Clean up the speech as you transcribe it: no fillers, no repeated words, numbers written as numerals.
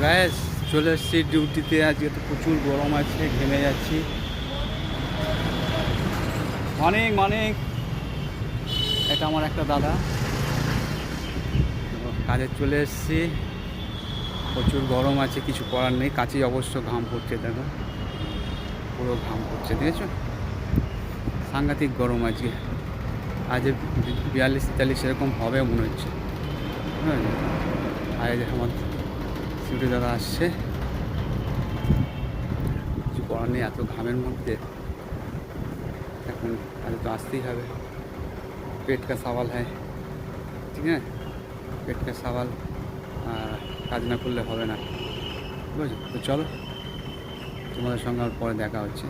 Gas চলে এসেছি ডিউটিতে। আজকে তো প্রচুর গরম আছে, ঘেমে যাচ্ছি অনেক অনেক। এটা আমার একটা দাদা, কাজে চলে এসেছি। প্রচুর গরম আছে, কিছু করার নেই। কাছেই অবশ্য ঘাম পড়ছে, দেখো পুরো ঘাম পড়ছে, দেখেছো? সাংঘাতিক গরম আজকে। আজ 42-43 এরকম হবে মনে হচ্ছে। হ্যাঁ, আর এই যে আমার সিউটি দাদা আসছে। কিছু করার নেই, এত ঘামের মধ্যে এখন কাজে তো আসতেই হবে। পেট কা সওয়াল হ্যাঁ, ঠিক আছে? পেট কা সওয়াল, কাজ না করলে হবে না, বুঝছো? তো চলো, তোমাদের সঙ্গে আর পরে দেখা হচ্ছে।